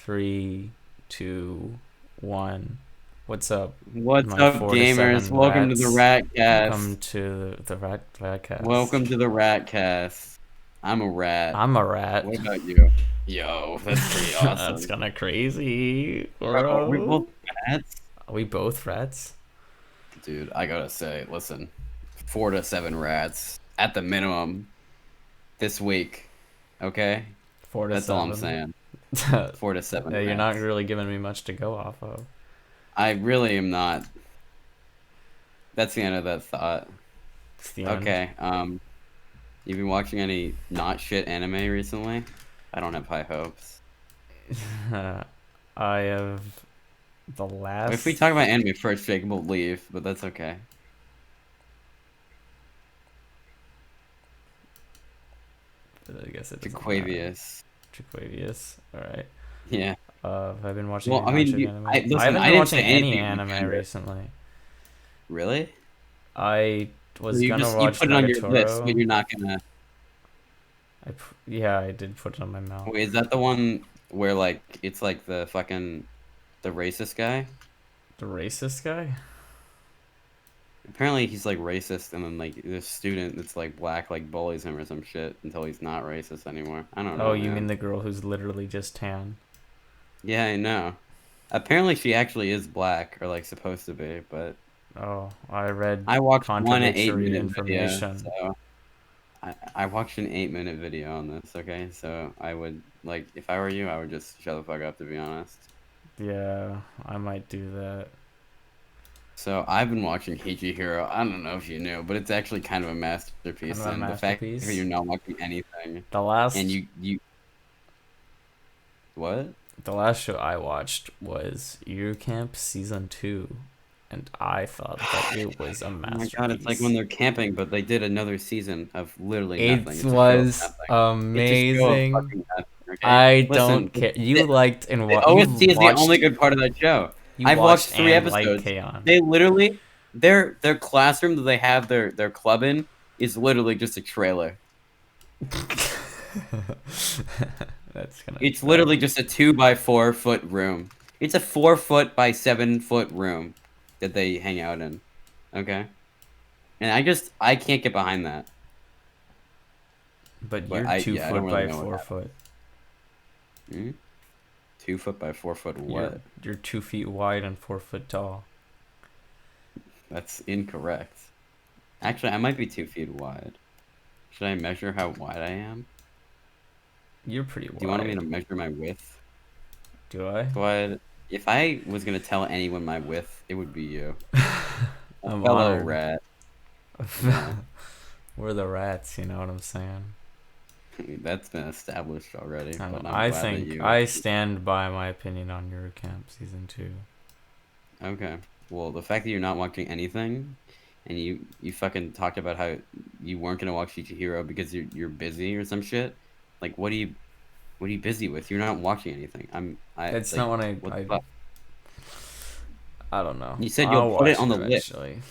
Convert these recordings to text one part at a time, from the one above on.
Three, two, one. What's up, What's my up, four to gamers? seven Welcome to the rats? Ratcast. Welcome to the Ratcast. Welcome to the Ratcast. I'm a rat. I'm a rat. What about you? Yo, that's pretty That's awesome. kind of crazy, Bro, are we both bro. rats? Are we both rats? Dude, I gotta say, listen, 4 to 7 rats at the minimum this week. Okay? Four to That's all I'm seven. saying. 4 to 7 You're not rats. really giving me much to go off of. I really am not. That's the end of that thought. It's the end. Okay, you been watching any not shit anime recently? I don't have high hopes. I have the If we last. talk about anime first, Jake will leave, but that's okay. I guess it doesn't matter. Jaquavius. Jaquavius. All right. Yeah. Have I been watching Well, any I mean, non-shit anime? I listen, haven't I been didn't watching say any anything about anime gender. recently. Really? I was You gonna just you watch put it on your list, but Nagatoro. you're not gonna. Yeah, I did put it on my mouth. Wait, is that the one where like it's like the fucking the racist guy? The racist guy? Apparently he's like racist, and then like this student that's like black like bullies him or some shit until he's not racist anymore. I don't Oh, know, you mean man. the girl who's literally just tan? Yeah, I know. Apparently she actually is black or like supposed to be, but Oh, I read I watched one eight contradictory minute video, information. so. I watched an 8 minute video on this, okay? So I would, like, if I were you, I would just shut the fuck up, to be honest. Yeah, I might do that. So I've been watching Hero. I don't know if you knew, but it's actually kind of a Kind masterpiece. of a And the fact that masterpiece. you're not watching anything, The and last what? the last show I watched was Year Camp Season 2, and I thought that it was a Oh my God, it's like when masterpiece. they're camping, but they did another season of literally nothing. It It's a show of was nothing. It's a show of amazing. fucking nothing, okay? I Listen, don't care. You the, liked and the what you OST is the only watched. good part of that show. You I've watched watched 3 episodes. Kaon. They literally, their classroom that they have their club in is literally just a trailer. That's kind of It's literally tragic. just a 2 by 4 foot room. It's a 4 foot by 7 foot room that they hang out in. Okay, and I can't get behind that. But But you're I two yeah, I don't foot really by know what 4 foot. happened. 2 foot by 4 foot. You're What? you're 2 feet wide and 4 foot tall. That's incorrect. Actually, I might be 2 feet wide. Should I measure how wide I am? You're pretty Do you want me to wide. measure my width? Do I? But if I was gonna tell anyone my width, it would be you. A I'm fellow honored. rat. Yeah. We're the rats, you know what I'm saying? That's been established already, I, but I'm I glad that think you. I stand by my opinion on Your Camp Season 2. Okay. Well, the fact that you're not watching anything, and you fucking talked about how you weren't gonna watch Hero because you're busy or some shit. Like, what are you busy with? You're not watching anything. I It's like not when what the I fuck? I don't know. You said you'll I'll put it watch on it the list. eventually.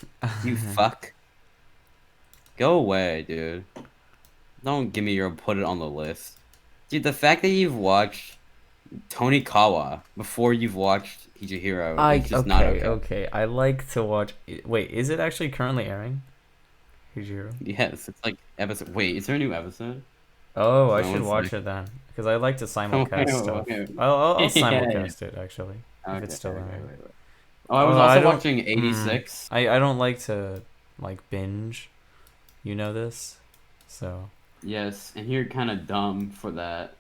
You fuck. Go away, dude. Don't give me your put it on the list. Dude, the fact that you've watched Tony Kawa before you've watched Hero is just not Okay, okay. okay. I like to watch. Wait, is it actually currently airing? Hijiro? Yes, it's like episode. Wait, is there a new episode? Oh, I No, should one watch sec. it then because I like to Wait, simulcast wait, stuff. wait. I'll Yeah, yeah. simulcast it actually if it's Okay, still okay, airing. wait. Oh, I was Oh, I also don't. watching 86. I don't like to like binge. You know this, so Yes, and you're kind of dumb for that.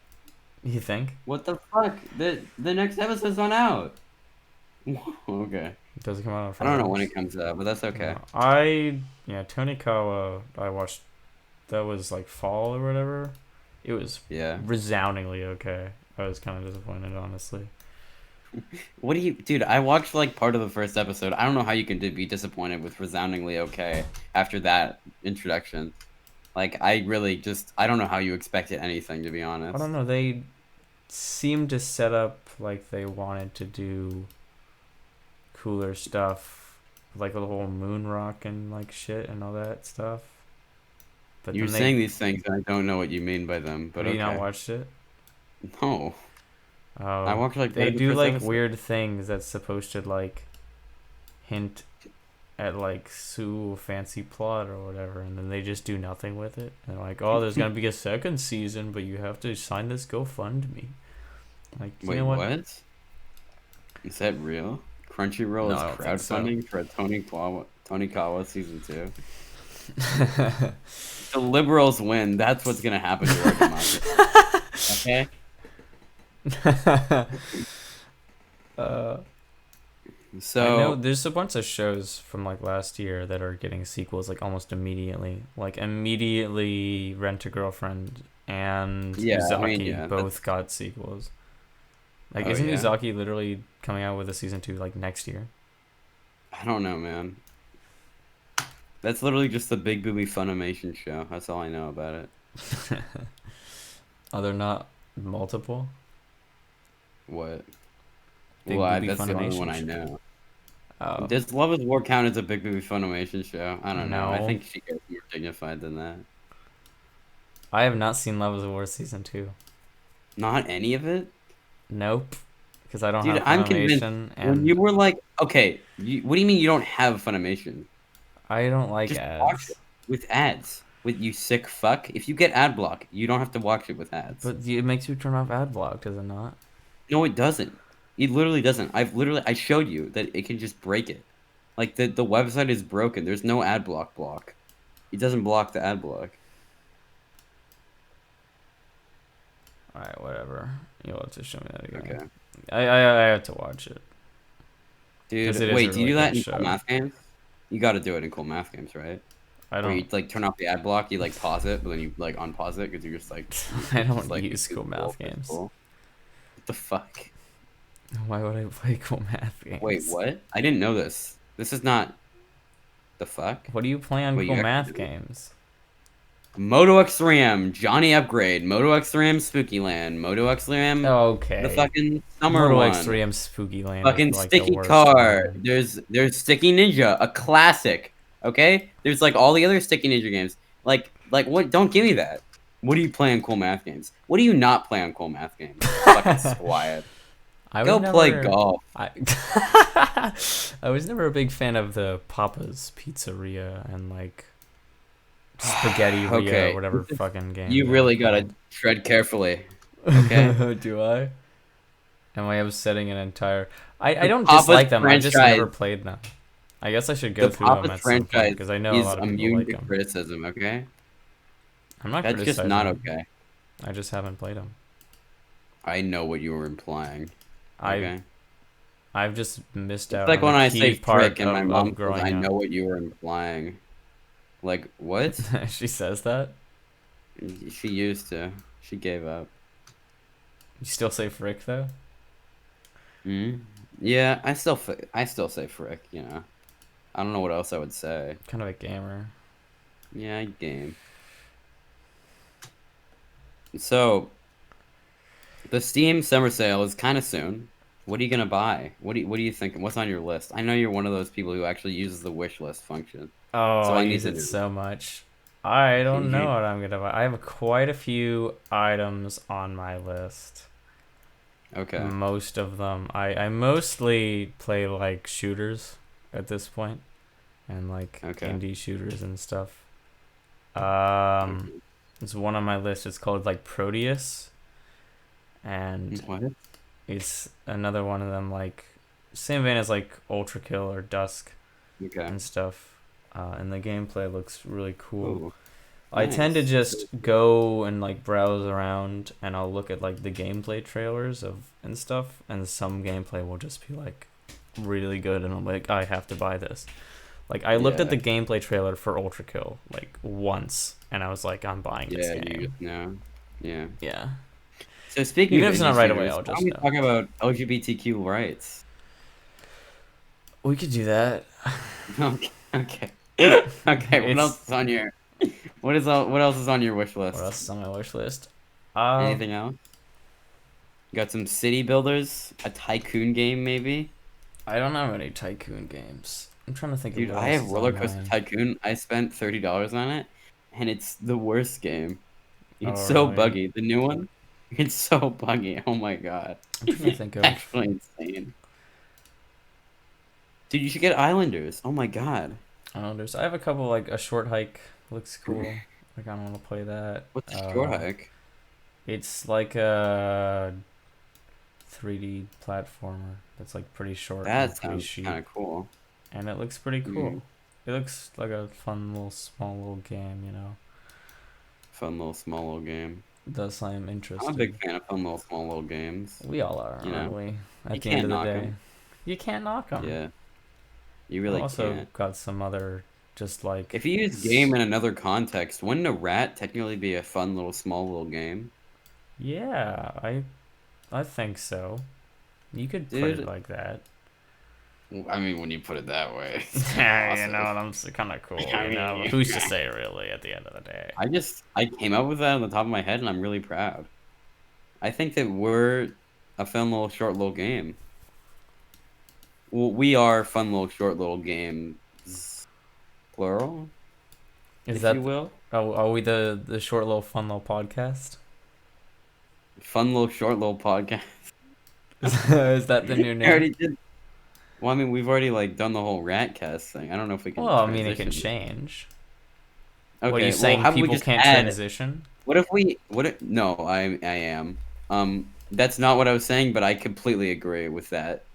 you think What the fuck? The next episode's on out. Okay. it doesn't come out on I don't know when Fridays? it comes out, but that's okay. Yeah, Tony Kawa. I watched. That was like fall or whatever. It was Yeah. resoundingly okay. I was kind of disappointed, honestly. What do you, dude? I watched like part of the first episode. I don't know how you can be disappointed with resoundingly okay after that introduction. Like, I really just, I don't know how you expected anything, to be I don't honest. know. They seemed to set up like they wanted to do cooler stuff, like the whole moon rock and like shit and all that stuff. But You're then they saying these things, and I don't know what you mean by them, but have you not okay. watched it? No. I Oh, watched like they one of the do first like episodes. weird things that's supposed to like hint at like Sue fancy plot or whatever, and then they just do nothing with it. And like, oh, there's gonna be a second season, but you have to sign this GoFundMe. Like, you Wait, know what? what? Is that real? Crunchyroll No, is I don't think so. crowdfunding for a Tony Kawa season 2. The liberals win. That's what's gonna happen to our democracy. Okay. uh, I know So there's a bunch of shows from like last year that are getting sequels like almost immediately. Like immediately, Rent a Girlfriend and yeah, I mean, Uzaki yeah, both that's. got sequels. Like, Oh isn't yeah. Uzaki literally coming out with a season 2 like next year? I don't know, man. That's literally just the Big Booby Funimation show. That's all I know about it. Are there not multiple What? Well, Big Booby that's the only one Funimation I shows? know. Oh, Does Love is War count as a Big Booby Funimation show? I don't know. I no. think she gets more dignified than that. I have not seen Love is War season 2. Not any of it? Nope. Because I don't Dude, have I'm convinced. Funimation When you and were like, okay, what do you mean you don't have Funimation? I don't like Just watch ads. it with ads. With you sick fuck. If you get ad block, you don't have to watch it with ads. But it makes you turn off ad block, does it not? No, it doesn't. It literally doesn't. I showed you that it can just break it. Like the website is broken. There's no ad block. It doesn't block the ad block. Alright, whatever. You'll have to show me that again. Okay. I have to watch it. Because Dude, it is a wait, do you really do that good in cool show. math games? You got to do it in cool math games, right? I Where you don't like turn off the ad block, you like pause it, but then you like unpause it because you're just like I it's just don't like use it's cool cool, math it's games. cool. What the fuck? Why would I play cool math Wait, games? what? I didn't know this. This is not the fuck. What do you play on Wait, cool you actually math do? games? Moto X3M, Johnny Upgrade, Moto X3M Spooky Land, Moto X3M, the Okay. fucking summer Moto one, X3M Spooky Land is fucking like the Sticky worst Car. one. There's Sticky Ninja, a classic. Okay, there's like all the other Sticky Ninja games. Like what? Don't give me that. What do you play on cool math games? What do you not play on cool math games? Fucking squad. I was Go play never golf. I I was never a big fan of the Papa's Pizzeria and like Spaghetti Ria or Okay, whatever fucking game you they were really gotta called. tread carefully. Okay. Do I? Am I upsetting an entire? I The don't Papa's dislike them. I just franchise never played them. I guess I should go The through them Papa's at some point franchise because I know a is lot of people immune like to them. criticism, okay? I'm not That's just not criticizing them. okay. I just haven't played them. I know what you were implying, I okay? I've just missed It's out like on a when I key say part frick and my of mom says, I growing up. know what you were implying. Like, what? She says that. She used to. She gave up. You still say frick though? Hmm. Yeah, I still say frick, you know. I don't know what else I would say. Kind of a gamer. Yeah, game. So, the Steam summer sale is kind of soon. What are you gonna buy? What do you think? What's on your list? I know you're one of those people who actually uses the wish list function. Oh, So I I need use to it know. so much. I don't know what I'm gonna buy. I have quite a few items on my list. Okay. Most of them. I mostly play like shooters at this point, and like Okay. indie shooters and stuff. Okay. There's one on my list. It's called like Proteus, and What? it's another one of them like same vein as like Ultra Kill or Dusk Okay. and stuff. And the gameplay looks really cool. Oh, I tend to nice. just go and like browse around and I'll look at like the gameplay trailers of and stuff, and some gameplay will just be like really good and I'm like, I have to buy this. Like I looked at Yeah. the gameplay trailer for Ultra Kill like once and I was like, I'm buying this Yeah, you game. just know. Yeah. Yeah. So speaking Even of if it's indie not right away, shooters, I'll why don't just we know. talk about LGBTQ rights? We could do that. Okay. Okay. Okay. What It's else is on your what else is on your wish what list? else is on my wish list? Anything else? You got some city builders, a tycoon game maybe? I don't have any Tycoon games. I'm trying to think of Dude, what I else have is Roller on Coaster mine. Tycoon. I spent $30 on it, and it's the worst game. It's Oh so really? buggy. The new one, It's so buggy. Oh my god. I'm trying to think of. Actually insane. Dude, you should get Islanders. Oh my god. I don't know. I have a couple like a short hike looks cool. Like I don't want to play that. What's a short hike? It's like a 3D platformer that's like pretty short and That pretty sounds cheap, kind of cool. and it looks pretty cool. Mm, It looks like a fun little small little game, you know. fun little small little game. Thus, I am I'm a interested. big fan of fun little small little games. We all are, You aren't know, we? you At the end can't of the knock day, them. you can't knock them. Yeah, you I've really also can't. got some other just like. If you use game in another context, wouldn't a rat technically be a fun little small little game? Yeah, I think so. You could put it Dude, like that. I mean, when you put it that way, it's kind of Yeah, you know, awesome. I'm kind of cool. I You know, mean, who's to say really? At the end of the day. I came up with that on the top of my head, and I'm really proud. I think that we're a fun little short little game. Well, we are fun little short little games, plural, Is if you that? will. Are we the short little fun little podcast? Fun little short little podcast. Is that the new I name? already did. Well, I mean, we've already like done the whole Ratcast thing. I don't know if we can Well, I mean, it can transition. change. What are you Okay, well, saying? how about we People just can't add? transition? What if we? What? If, no, I am. That's not what I was saying, but I completely agree with that.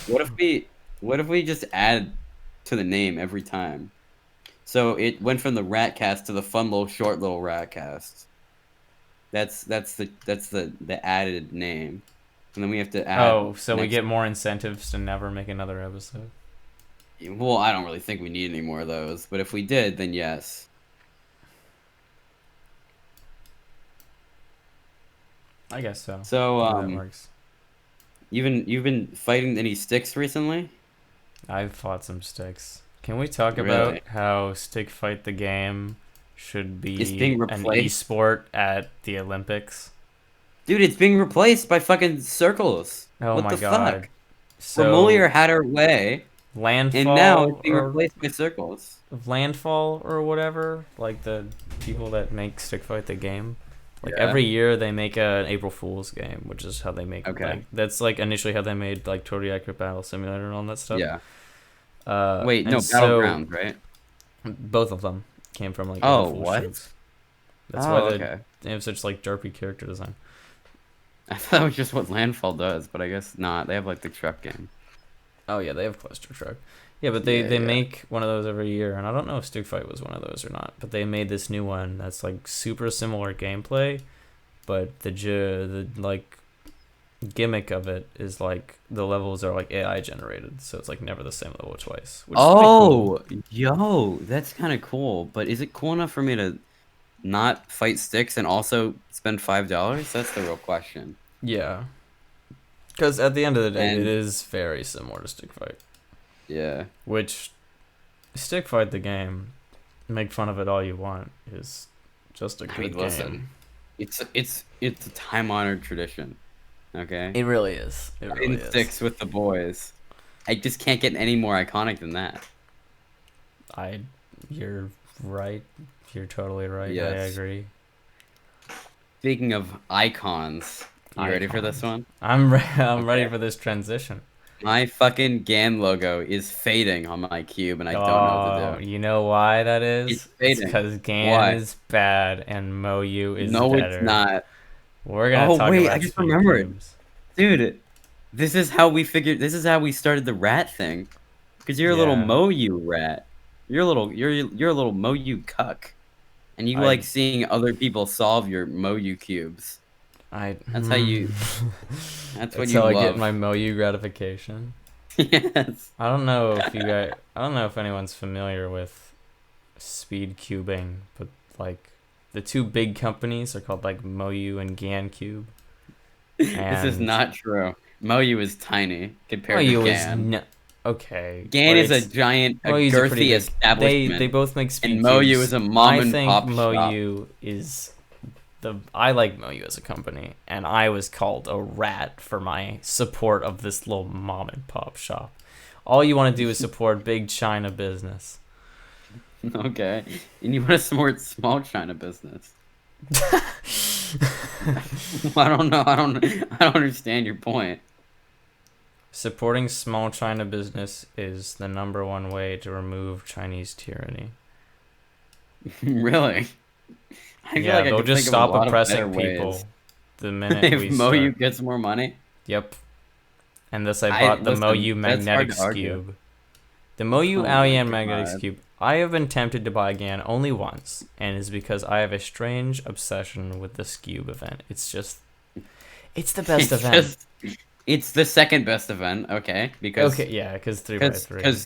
What if we? What if we just add to the name every time? So it went from the Ratcast to the fun little short little Ratcast. That's the added name, and then we have to add Oh, so we next. get more incentives to never make another episode. Well, I don't really think we need any more of those, but if we did, then yes. I guess so. So Maybe that works. you've been fighting any sticks recently? I've fought some sticks. Can we talk Really? about how Stick Fight the game should It's be being an replaced, esport at the Olympics? dude. It's being replaced by fucking circles. Oh What my the god. fuck? So Romulia had her way, and now it's landfall being or replaced by circles. landfall or whatever, like the people that make Stick Fight the game. Like Yeah. every year they make an April Fool's game, which is how they make Okay. like that's like initially how they made like Totally Accurate Battle Simulator and all that stuff. Yeah. Wait, no, And so Battlegrounds, right? both of them came from like Oh, April Fool's what? jokes. That's why Oh, okay. they have such like derpy character design. I thought it was just what Landfall does, but I guess not. They have like the truck game. Oh yeah, they have Cluster Truck. Yeah, but Yeah, they yeah. make one of those every year, and I don't know if Stick Fight was one of those or not. But they made this new one that's like super similar gameplay, but the like gimmick of it is like the levels are like AI generated, so it's like never the same level twice, which is pretty cool. Oh, yo, that's kind of cool. But is it cool enough for me to not fight sticks and also spend $5? That's the real question. Yeah, because at the end of the day, it And is very similar to Stick Fight, yeah, which Stick Fight the game, make fun of it all you want, is just a I good mean, listen, game. it's a time-honored tradition. Okay, It really is. It really fighting is. sticks with the boys. I just can't get any more iconic than that. I, you're right. You're totally right. I Yes. agree. Speaking of icons, you ready for this Icons. one? I'm ready Okay. for this transition. My fucking GAN logo is fading on my cube, and I don't know what to Oh, do. you know why that It's is? It's fading. because GAN Why? is bad and Moyu is No, it's better. not. We're gonna Oh talk wait, I about just speed remembered. cubes. Dude, this is how we figured. This is how we started the rat thing. Cause you're a little Yeah, Moyu rat. You're a little Moyu cuck, and you I like seeing other people solve your Moyu cubes. I. That's how you. That's what That's you how I get love. my Moyu gratification. Yes. I don't know if you guys. I don't know if anyone's familiar with speed cubing, but like the two big companies are called like Moyu and GanCube, This is and not true. Moyu is tiny compared to Moyu is Gan. okay, Gan but is a it's giant, a Moyu's a pretty girthy big. They establishment, both make and speed Moyu cubes. is a mom I and think pop shop. Moyu is I like Moyu as a company, and I was called a rat for my support of this little mom and pop shop. All you want to do is support big China business. Okay, and you want to support small China business. I don't know. I don't understand your point. Supporting small China business is the #1 way to remove Chinese tyranny. Really? I feel Yeah, like I they'll could just think of a stop lot of better oppressing ways. people the minute If we start. Moyu gets more money, Yep. And thus I I bought the listen. Moyu That's hard Magnetic to argue. Cube. The Moyu Oh my Alien Magnetic god. Cube. I have been tempted to buy again only once, and it's because I have a strange obsession with the Cube event. It's the best It's event. just it's the second best event, okay? Okay, yeah, because 3x3. Because three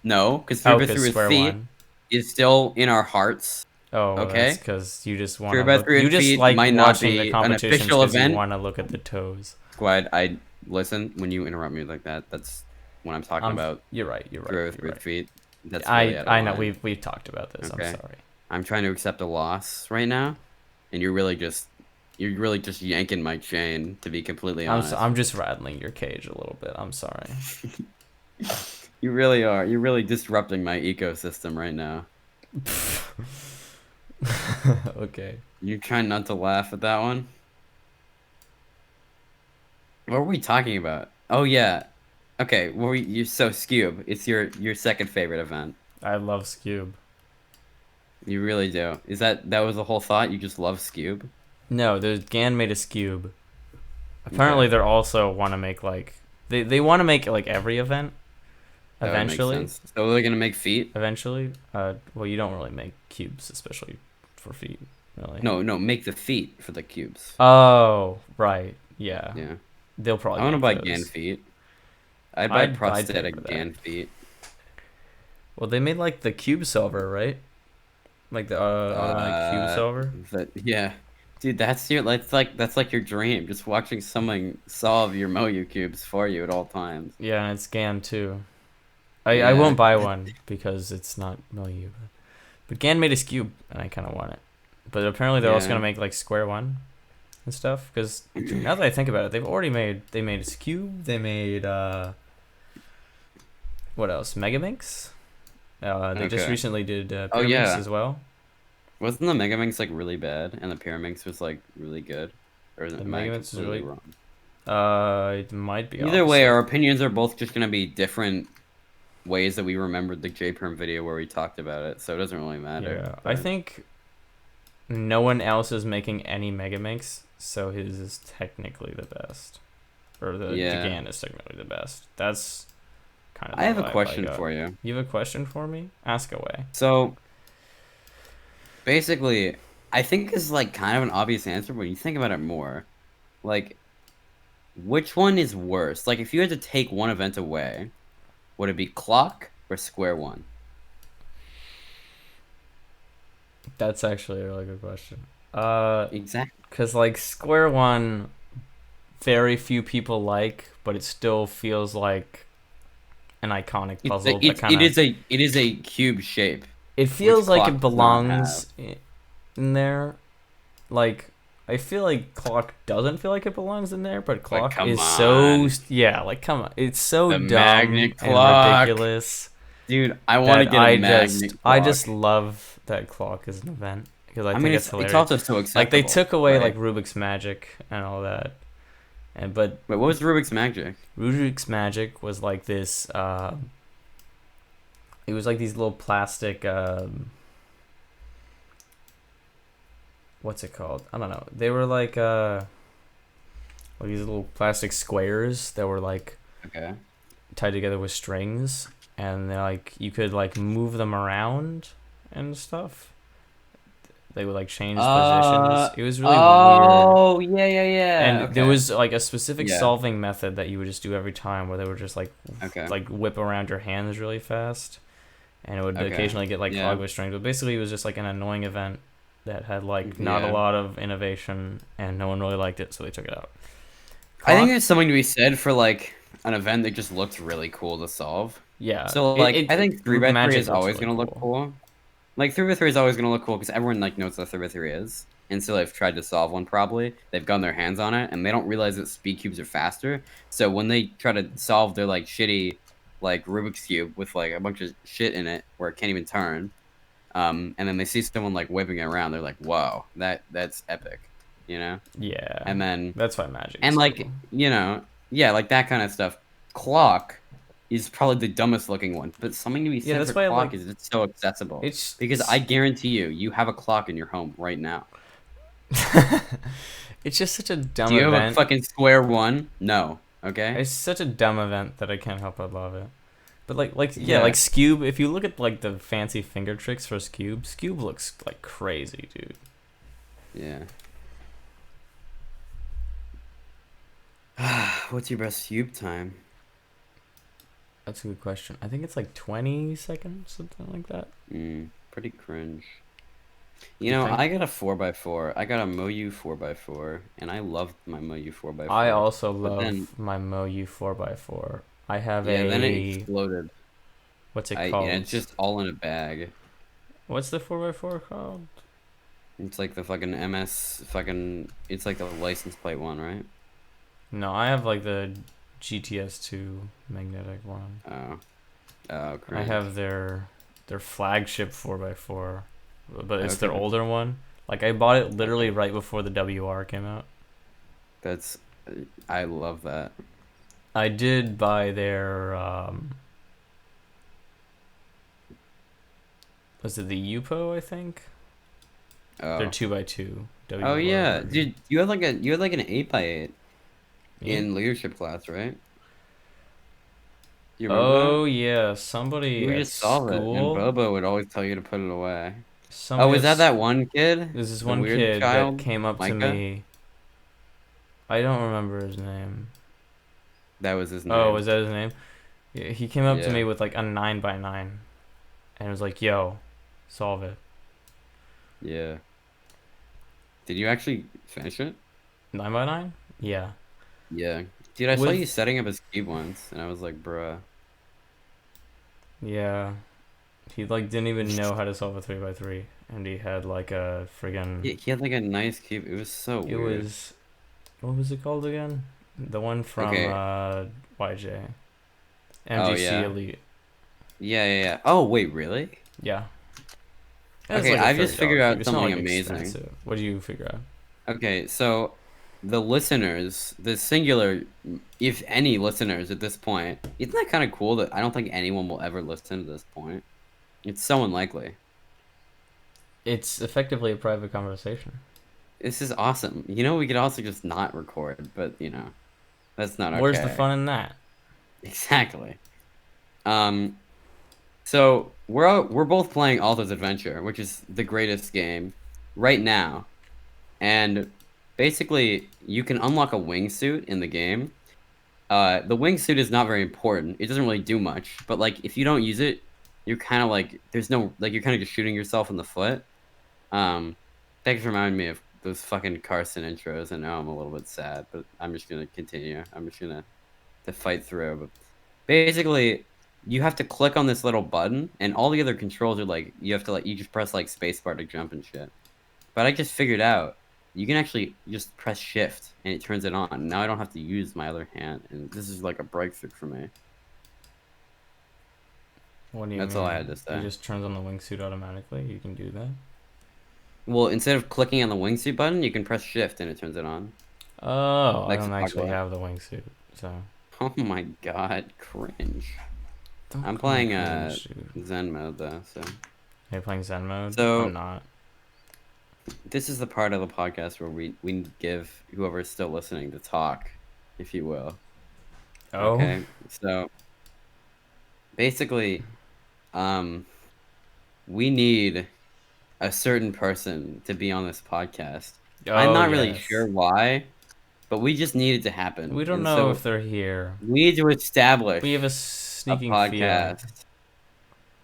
Oh, by because three with square feet one. is still in our hearts, Oh, well, that's okay? because you just want Three to by look. three You with just feet like might not watching the be an competitions official because you event. want to look at the toes. Squad, I listen when you interrupt me like that. That's when I'm talking about You're right. You're right. three by You're three with right. feet. That's really out of I know line. we've talked about this. I'm Okay, sorry. I'm trying to accept a loss right now, and you're really just yanking my chain. To be completely honest, I'm just rattling your cage a little bit. I'm sorry. you really are. You're really disrupting my ecosystem right now. Okay. You're trying not to laugh at that one. What were we talking about? Oh yeah. Okay. You so Scube? It's your second favorite event. I love Scube. You really do. That was the whole thought? You just love Scube? No, there's Gan made a Scube. Okay. Apparently, they're also want to make like they want to make like every event That would make eventually. sense. So they're gonna make feet? Eventually, well, you don't really make cubes, especially for feet, really. No, no, make the feet for the cubes. Oh, right. Yeah, Yeah. they'll I probably wanna make buy Gan those. feet. I'd buy I'd pay for prosthetic that. Gan feet. Well, they made like the cube solver, right? Like the automatic cube Uh solver. yeah. Dude, that's like your dream, just watching someone solve your Moyu cubes for you at all times. Yeah, and it's Gan too. I Yeah. won't buy one because it's not Moyu. But Gan made a cube, and I kind of want it. But apparently they're also Yeah. gonna make like square one and stuff. Because now that I think about it, they made a cube. They made what else? Megaminx. They just Okay. recently did Oh Pyraminx yeah. as well. Wasn't the Megaminx like really bad and the Pyraminx was like really good? Or The am I Megaminx is completely really wrong? it might be Either way, opposite. our opinions are both just gonna be different ways that we remembered the J-Perm video where we talked about it, so it doesn't really matter. Yeah, I But think no one else is making any Megaminx, so his is technically the best, or the yeah. Gan is technically the best. That's kind of I the have a vibe I question got. for you. You have a question for me? Ask away. So basically, I think is like kind of an obvious answer, but when you think about it more, like which one is worse? Like if you had to take one event away, would it be clock or square one? That's actually a really good question. Exactly. Cause like Square One, very few people like, but it still feels like an iconic puzzle that kind of. It is a cube shape, It which feels like it clock does not have. belongs in there. Like I feel like Clock doesn't feel like it belongs in there, but But Clock come is so on, yeah. Like come on, it's so the dumb magnet and clock, ridiculous dude. I want to that get a magnet I clock. just love that Clock is an event because I I think mean, it's it's hilarious. also so Like they acceptable, took away right? like Rubik's Magic and all that, and but Wait, what was Rubik's Magic? Rubik's Magic was like this. It was like these little plastic. What's it called? I don't know. They were like these little plastic squares that were like Okay. tied together with strings, and they're like you could like move them around and stuff. They would like change positions. It was really weird. Oh, yeah, yeah, yeah. And there Okay. was like a specific Yeah. solving method that you would just do every time where they would just Okay. like whip around your hands really fast, and it would Okay. occasionally get like Yeah. clogged with strings. But basically, it was just like an annoying event that had like not a Yeah. lot of innovation, and no one really liked it, so they took it out. I think Clock, there's something to be said for like an event that just looked really cool to solve. yeah, So like I it think three by three Magic is looks always really gonna look cool. cool. Like 3x3 is always gonna look cool because everyone like knows what 3x3 is, and so they've tried to solve one probably. They've gotten their hands on it, and they don't realize that speed cubes are faster. So when they try to solve their like shitty like Rubik's cube with like a bunch of shit in it where it can't even turn, And then they see someone like whipping it around, they're like, "Whoa, that's epic," you know. Yeah, And then that's why Magic and is like cool. yeah, like that kind of stuff. Clock is probably the dumbest looking one, but something to be Yeah, said that's for why clock is it's so accessible. it's Because I guarantee you have a clock in your home right now. it's just such a dumb Do you have a event. fucking square one? No. Okay. It's such a dumb event that I can't help but love it. But yeah, Yeah. like Scoob. If you look at like the fancy finger tricks for Scoob, Scoob looks like crazy, dude. Yeah. What's your best cube time? That's a good question. I think it's like 20 seconds, something like that. Pretty cringe. Do you think? I got a 4x4. I got a Moyu 4x4, and I loved my Moyu I 4x4. also But then, love my Moyu 4x4. I have yeah, then it a exploded. what's it Yeah, called? it's just all in a bag. What's the 4x4 called? It's like the fucking MS fucking. It's like the license plate one, right? No, I have like the GTS2 magnetic one. Oh, oh, I cringe. have their flagship 4x4, but it's their Okay, older one. Like I bought it literally right before the WR came out. that's. I love that. I did buy their was it the UPO, I think? They're Oh. 2x2 Oh WR yeah, version. dude, you had like an 8x8 Me? in leadership class, right? Do you remember Oh that? yeah, You somebody would at just solve it, and school, Bobo would always tell you to put it away. Oh, somebody was at that that one kid? there's this The one weird kid that child? came up to Micah? me. I don't remember his name. That was his Oh, name. was that his name? Yeah, he came up to Yeah. me with like a 9x9 and was like, "Yo, solve it." Yeah. Did you actually finish it? 9x9? Yeah. Yeah. Dude, I saw you With setting up his cube once, and I was like, bruh. yeah, he like didn't even know how to solve a 3x3 and he had like a friggin' He had like a nice cube. It was so it weird. was what was it called again? The one from Okay. YJ. Oh, MGC yeah. Elite. Yeah. Oh, wait, really? Yeah. It was Okay, like a I've just $30 figured cube. out It's not something like amazing. expensive. What do you figure out? Okay, so the listeners, the singular, if any listeners at this point, isn't that kind of cool that I don't think anyone will ever listen to this point? It's so unlikely. It's effectively a private conversation. This is awesome. We could also just not record, but that's not Where's the okay. fun in that? Exactly. Um, so we're both playing Alto's Adventure, which is the greatest game right now, and basically you can unlock a wingsuit in the game. The wingsuit is not very important. It doesn't really do much, but like if you don't use it, you're kind of like there's no like you're kind of just shooting yourself in the foot. Um, Thanks for reminding me of those fucking Carson intros, and now I'm a little bit sad, but I'm just gonna continue. I'm just gonna to fight through. But basically, you have to click on this little button, and all the other controls are like you have to like you just press like spacebar to jump and shit. But I just figured out you can actually just press shift and it turns it on. Now I don't have to use my other hand, and this is like a breakthrough for me. What do you That's all I mean? had to He say. just turns on the wingsuit automatically? You can do that? Well, instead of clicking on the wingsuit button, you can press shift and it turns it on. Oh, I Like don't actually Sakura. have the wingsuit, so Oh my god, cringe. don't I'm call me playing cringe, dude. Zen Mode though, so. Are you playing Zen Mode? I'm So not. this is the part of the podcast where we give whoever's still listening to talk, if you will. Oh? Okay, so basically, um, we need a certain person to be on this podcast. I'm Oh, not really sure yes. why, but we just need it to happen, We don't and know so if they're here. we need to We have a establish a sneaking feeling. podcast.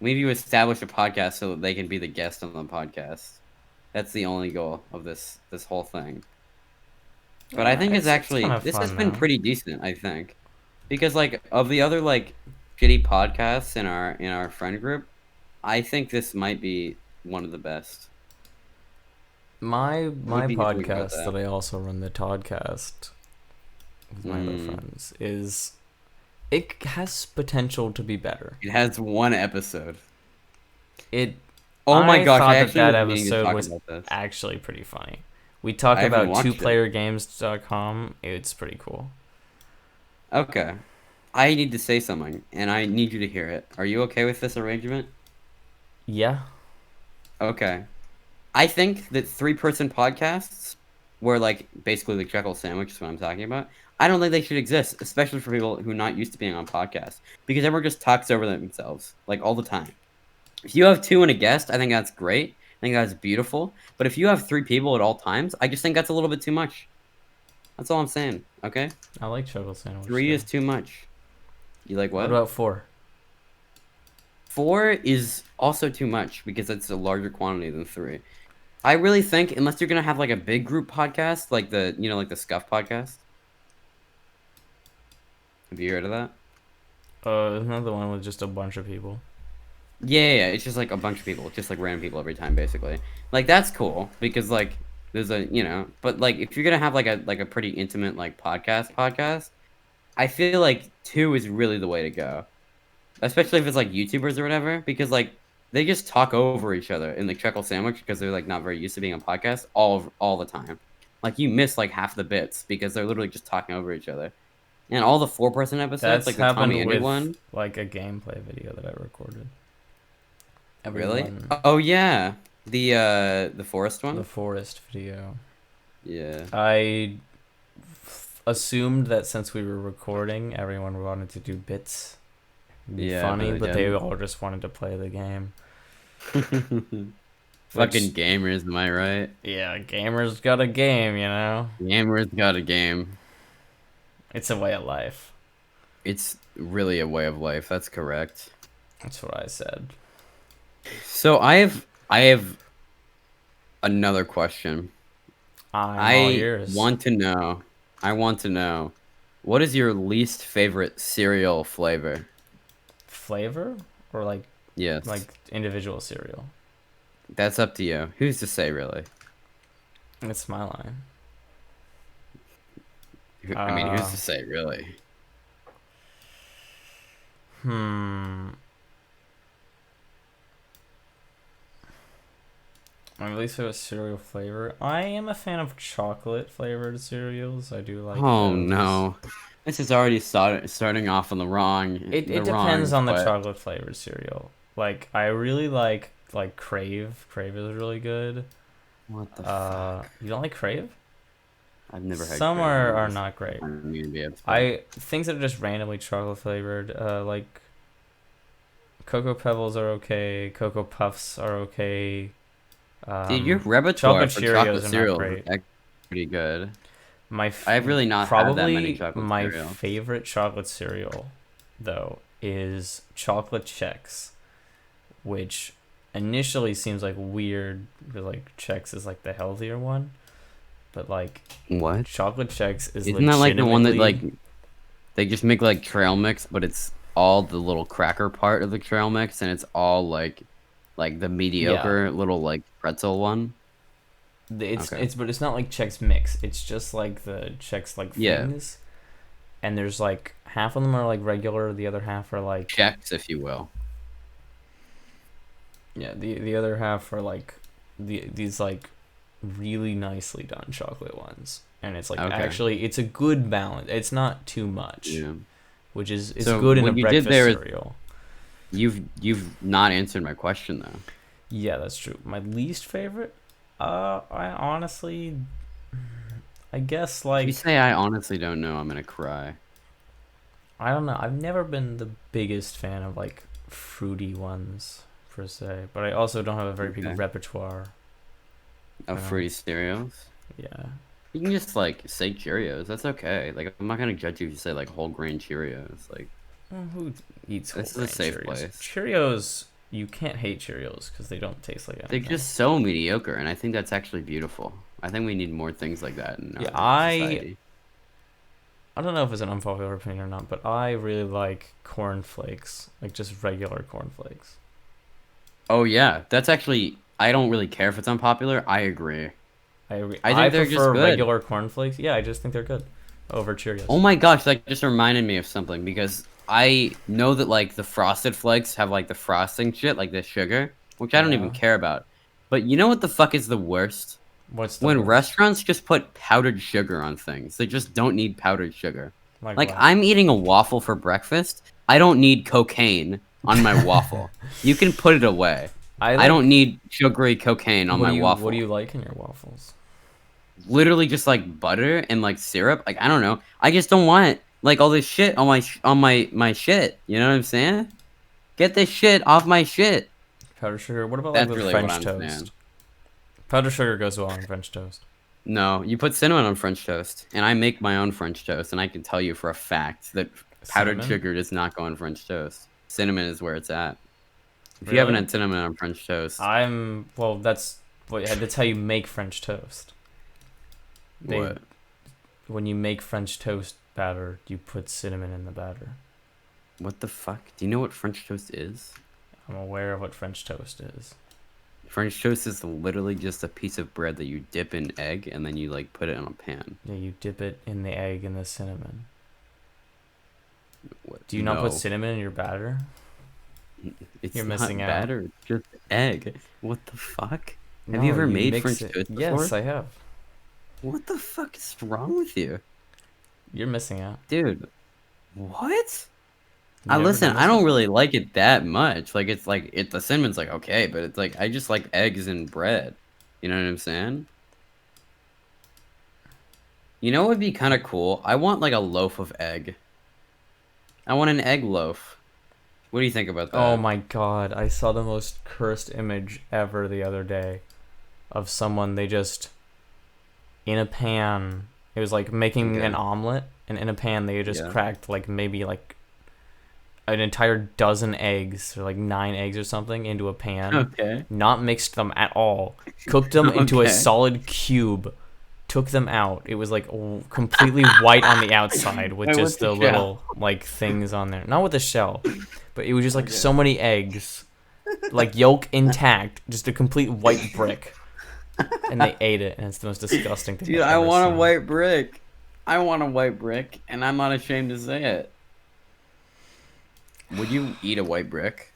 We need to establish a podcast so that they can be the guest on the podcast. That's the only goal of this whole thing. But I think It's kind of this has fun, been though. pretty decent, I think. Because like of the other like shitty podcasts in our friend group, I think this might be one of the best. My What do you think about podcast that? that I also run, the Toddcast, with my other Mm, friends, is it has potential to be better. it has one episode. It Oh my I gosh, I thought that actually that was meaning to episode talk was about this. actually pretty funny. We talk I haven't about watched it. twoplayergames.com. It's pretty cool. Okay. I need to say something, and I need you to hear it. Are you okay with this arrangement? Yeah, Okay. I think that three-person podcasts, where like basically the chuckle sandwich is what I'm talking about. I don't think they should exist, especially for people who are not used to being on podcasts, because everyone just talks over themselves like all the time. If you have two and a guest, I think that's great. I think that's beautiful. But if you have three people at all times, I just think that's a little bit too much. That's all I'm saying. Okay, I like chocolate sandwich three too. is too much. You like What what? about 4? Four is also too much because it's a larger quantity than three. I really think unless you're gonna have like a big group podcast, like the like the Scuff podcast. Have you heard of that? Another one with just a bunch of people. Yeah, it's just like a bunch of people, just like random people every time, basically. Like that's cool because like there's a but like if you're gonna have like a pretty intimate like podcast, I feel like two is really the way to go, especially if it's like YouTubers or whatever, because like they just talk over each other in the chuckle sandwich because they're like not very used to being on podcast all the time. Like you miss like half the bits because they're literally just talking over each other. And all the four-person episodes, That's like the Tommy happened Andy with one. like a gameplay video that I recorded. Really? Everyone, Oh yeah, the forest the one. forest video. Yeah. I assumed that since we were recording, everyone wanted to do bits. It'd be Yeah, funny, but but they they all just wanted to play the game. didn't. Which, Fucking gamers, am I right? yeah, gamers got a game, Gamers got a game. It's a way of life. It's really a way of life. That's correct. That's what I said. So I have another question. I'm all I ears. want to know. I want to know. What is your least favorite cereal flavor? Flavor or Yes. like individual cereal? That's up to you. Who's to say, really? It's my line. I mean, who's Uh, to say, really? hmm. My least favorite cereal flavor. I am a fan of chocolate flavored cereals. I do like Oh those. no. This is already starting off on It the wrong depends on the foot. chocolate flavored cereal. Like I really like Crave. Crave is really good. What the fuck? You don't like Crave? I've never had Some Crave. are not great. I'm gonna be upset. I things that are just randomly chocolate flavored, like Cocoa Pebbles are okay. Cocoa Puffs are okay. Dude, your repertoire Chocolate for Cheerios chocolate are not cereals is great. actually pretty good. My I've really not had that many probably chocolate my cereals. favorite chocolate cereal, though, is Chocolate Chex, which initially seems like weird because like Chex is like the healthier one, but like What? Chocolate Chex is Isn't that like the one that like legitimately they just make like trail mix, but it's all the little cracker part of the trail mix, and it's all like the yeah. mediocre little like pretzel one. Okay. But it's not like Chex Mix. It's just like the Chex like Yeah, things, and there's like half of them are like regular, the other half are like checks, if you will. yeah, the other half are like these like really nicely done chocolate ones, and it's like Okay. actually it's a good balance. It's not too much, Yeah. which is it's So good in a what you did breakfast there is cereal. you've not answered my question though. Yeah, that's true. My least favorite, I honestly, I guess If you like say I honestly don't know, I'm gonna cry. I don't know. I've never been the biggest fan of like fruity ones per se, but I also don't have a very big Okay. repertoire. Of You know? fruity cereals. Yeah. You can just like say Cheerios. That's okay. Like I'm not gonna judge you if you say like whole grain Cheerios. Like Well, who eats whole this is a grain safe Cheerios? place. Cheerios, you can't hate Cheerios because they don't taste like They're anything. just so mediocre, and I think that's actually beautiful. I think we need more things like that in Yeah, our society. I don't know if it's an unpopular opinion or not, but I really like corn flakes, like just regular corn flakes. Oh yeah, that's actually. I don't really care if it's unpopular. I agree. I agree. I I think they're just prefer good. regular corn flakes. Yeah, I just think they're good over Cheerios. Oh my gosh, that just reminded me of something because I know that like the frosted flakes have like the frosting shit, like the sugar. which I don't even Yeah. care about. But you know what the fuck is the worst? What's the When worst? restaurants just put powdered sugar on things. They just don't need powdered sugar. Like Like, what? I'm eating a waffle for breakfast. I don't need cocaine on my waffle. You can put it away. I I don't like. need sugary cocaine on my What do waffle. you like in your waffles? Literally just like butter and like syrup. Like, I don't know. I just don't want like all this shit on my shit. You know what I'm saying? Get this shit off my shit. Powdered sugar. What about like That's with really what French I'm saying. toast? Powdered sugar goes well on French toast. No, you put cinnamon on French toast, and I make my own French toast, and I can tell you for a fact that powdered Cinnamon? sugar does not go on French toast. Cinnamon is where it's at. If you haven't Really? had cinnamon on French toast, Well. That's how you make French toast. They what? When you make French toast batter, you put cinnamon in the batter. What the fuck? Do you know what French toast is? I'm aware of what French toast is. French toast is literally just a piece of bread that you dip in egg, and then you like put it in a pan. Yeah, you dip it in the egg and the cinnamon. What? Do you not put No, cinnamon in your batter? it's You're not missing out. batter. It's just egg. What the fuck? Have No, you ever made mix French it. toast before? Yes, I have. What the fuck is wrong with you, You're missing out. dude? What? You I never listen. done I this don't before? really like it that much. Like it's like the cinnamon's like okay, but it's like I just like eggs and bread. You know what I'm saying? You know what would be kind of cool? I want like a loaf of egg. I want an egg loaf. What do you think about Oh that? my god, I saw the most cursed image ever the other day of someone they just in a pan. It was like making an Okay. omelet, and in a pan they just Yeah. cracked like maybe like an entire dozen eggs or like 9 eggs or something into a pan, Okay. not mixed them at all, cooked them into a Okay. solid cube, took them out. It was like completely white on the outside with Wait, what's just the the shell? little like things on there. Not with the shell, but it was just like Okay. so many eggs, like yolk intact, just a complete white brick. And they ate it, and it's the most disgusting thing Dude, I've I ever want a seen. white brick. I want a white brick, and I'm not ashamed to say it. Would you eat a white brick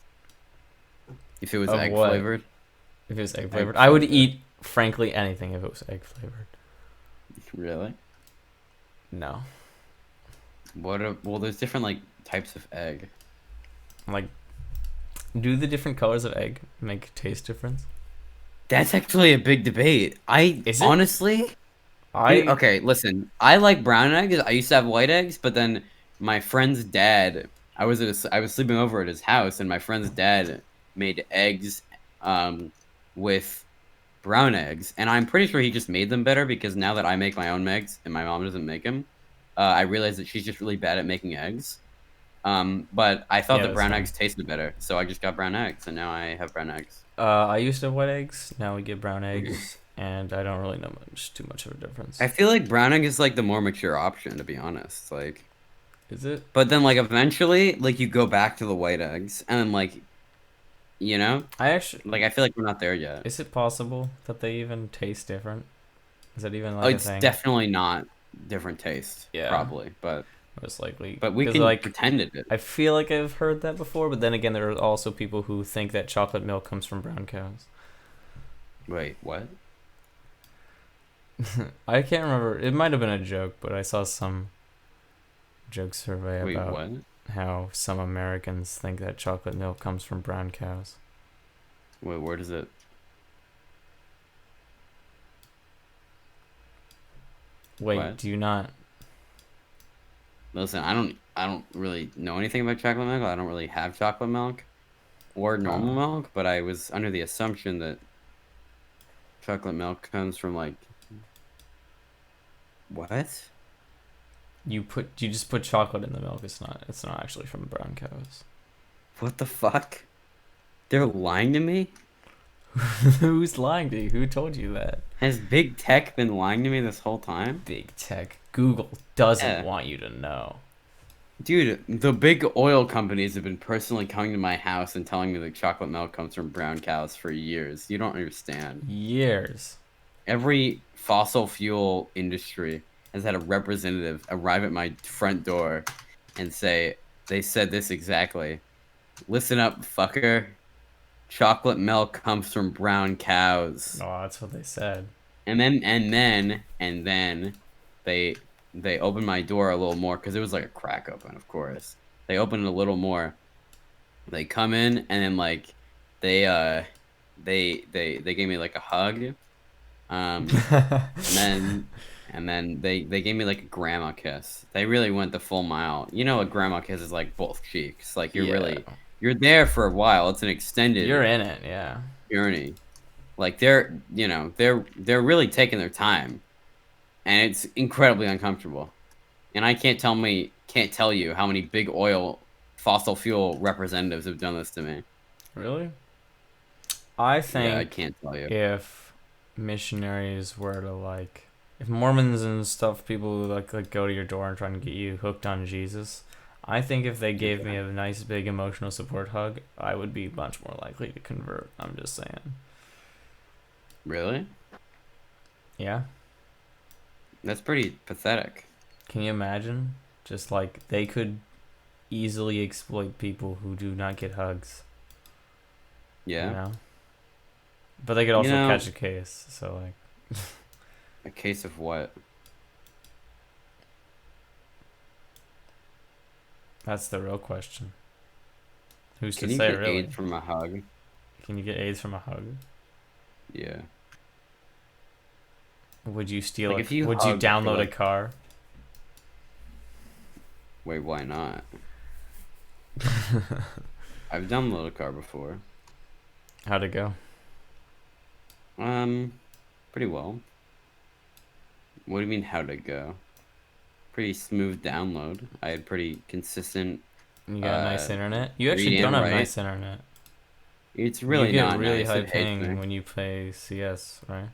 if it was Of egg what? flavored? If it was egg Egg flavored, I would flavored. eat frankly anything if it was egg flavored. Really? No, Well, there's different like types of egg. like, do the different colors of egg make taste difference? That's actually a big debate. I Is it? honestly, dude, I okay, listen. I like brown eggs. I used to have white eggs, but then my friend's dad, I was sleeping over at his house, and my friend's dad made eggs, with brown eggs, and I'm pretty sure he just made them better because now that I make my own eggs and my mom doesn't make them, I realize that she's just really bad at making eggs. But I thought Yeah, that that's brown fine. eggs tasted better, so I just got brown eggs, and now I have brown eggs. I used to have white eggs. Now we get brown eggs, and I don't really know too much of a difference. I feel like brown egg is like the more mature option, to be honest. Like, Is it? but then like eventually, like you go back to the white eggs, and then like, you know, I actually. like I feel like we're not there yet. Is it possible that they even taste different? Is that even like a It's thing? definitely not different taste, Yeah, probably, but most likely. we Because can like pretend it is. I feel like I've heard that before, but then again, there are also people who think that chocolate milk comes from brown cows. Wait, what? I can't remember. It might have been a joke, but I saw some joke survey Wait, about what? how some Americans think that chocolate milk comes from brown cows. Wait, where does it? Wait, What? do you not? Listen, I don't really know anything about chocolate milk. I don't really have chocolate milk or normal Oh, milk, but I was under the assumption that chocolate milk comes from like what? you just put chocolate in the milk. It's not actually from brown cows. What the fuck? They're lying to me? Who's lying to you? Who told you that? Has big tech been lying to me this whole time? Big tech. Google doesn't Yeah. want you to know. Dude, the big oil companies have been personally coming to my house and telling me that chocolate milk comes from brown cows for years. You don't understand. Years. Every fossil fuel industry has had a representative arrive at my front door and say, they said this exactly. Listen up, fucker. chocolate milk comes from brown cows. Oh, that's what they said. And then they opened my door a little more because it was like a crack open, of course. They opened it a little more. They come in and then like they they gave me like a hug. And then they gave me like a grandma kiss. They really went the full mile. You know, a grandma kiss is like both cheeks. Like Yeah. you're there for a while. It's an extended You're in it, yeah. journey. Like they're really taking their time, and it's incredibly uncomfortable. And I can't tell you how many big oil fossil fuel representatives have done this to me. Really? I Yeah, I think can't tell you. if missionaries were to like, if Mormons and stuff, people who like go to your door and try and get you hooked on Jesus, I think if they gave me a nice big emotional support hug, I would be much more likely to convert. I'm just saying. Really? Yeah. That's pretty pathetic. Can you imagine? Just like they could easily exploit people who do not get hugs. Yeah. You know? But they could also catch a case, so like a case of what? that's the real question. Who's Can to you say get really? AIDS from a hug? Can you get AIDS from a hug? Yeah. Would you steal Like it? if you Would you hug for, download like- a car? Wait, why not? I've downloaded a car before. How'd it go? Pretty well. What do you mean, how'd it go? Pretty smooth download. I had pretty consistent. You got nice internet? You actually read don't and have write. nice internet. It's really you get not really nice. high It hates me. ping when you play CS, right?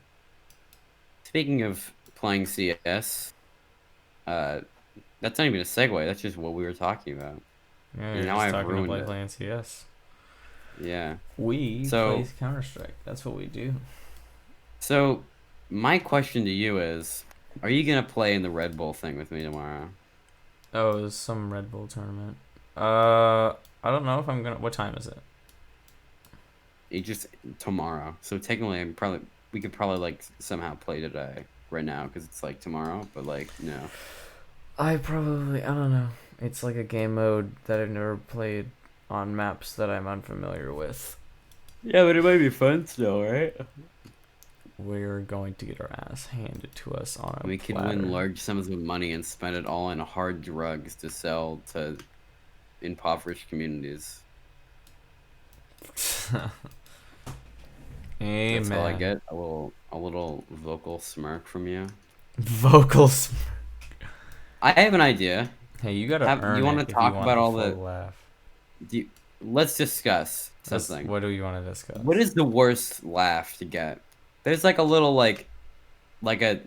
Speaking of playing CS, that's not even a segue. That's just what we were talking about. Yeah, And you're now just I've talking ruined about it. playing CS. Yeah. We So- play Counter-Strike. That's what we do. So, my question to you is, are you gonna play in the Red Bull thing with me tomorrow? Oh, there's some Red Bull tournament. I don't know if I'm gonna. What time is it? It just tomorrow. So technically, we could probably like somehow play today, right now, because it's like tomorrow. But like, no. I don't know. It's like a game mode that I've never played on maps that I'm unfamiliar with. Yeah, but it might be fun still, right? We're going to get our ass handed to us on a We could platter. win large sums of money and spend it all on hard drugs to sell to impoverished communities. Amen. That's all I get. A little vocal smirk from you. Vocals. I have an idea. Hey, you gotta Do earn you it want if to you talk want about the all full the? laugh. Let's discuss something. What do you want to discuss? What is the worst laugh to get? There's like a little like a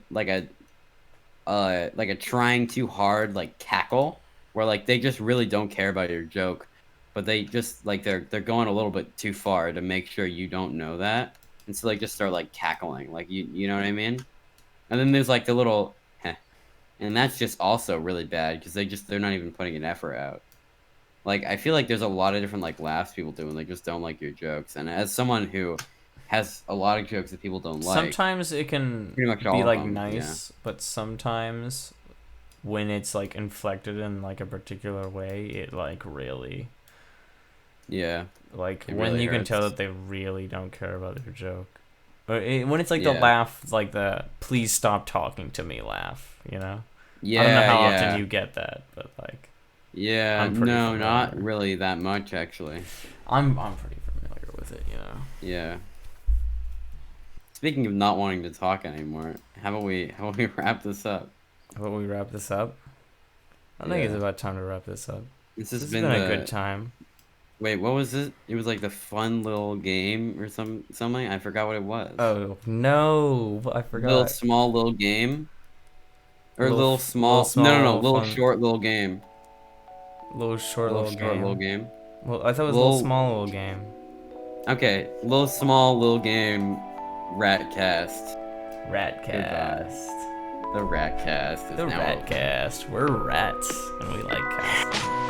trying too hard like cackle where like they just really don't care about your joke, but they just like they're going a little bit too far to make sure you don't know that, and so they just start like cackling, like you know what I mean? And then there's like the little heh, and that's just also really bad because they're not even putting an effort out. Like I feel like there's a lot of different like laughs people do and they just don't like your jokes, and as someone who has a lot of jokes that people don't like. Sometimes it can Pretty much be all of like them, nice, but sometimes when it's like inflected in like a particular way, it like really Yeah. like It when really you can tell hurts. that they really don't care about your joke. But when it's like the Yeah. laugh, like the "please stop talking to me" laugh, you know. Yeah, I don't know how yeah. often you get that, but like Yeah, I'm pretty no, not familiar. really that much actually. I'm pretty familiar with it, you know. Yeah. Speaking of not wanting to talk anymore, how about we wrap this up? How about we wrap this up? I think it's Yeah. about time to wrap this up. This This has has been a good the time. Wait, what was it? It was like the fun little game or something. I forgot what it was. Oh no, I Little forgot. small little game. Or Little small. small, No, little fun, short little game. little short little Short little game. game. Well, I thought it was a little small little game. Okay, little small little game. Ratcast. Ratcast. The Ratcast is The now open. Ratcast. We're rats and we like casting.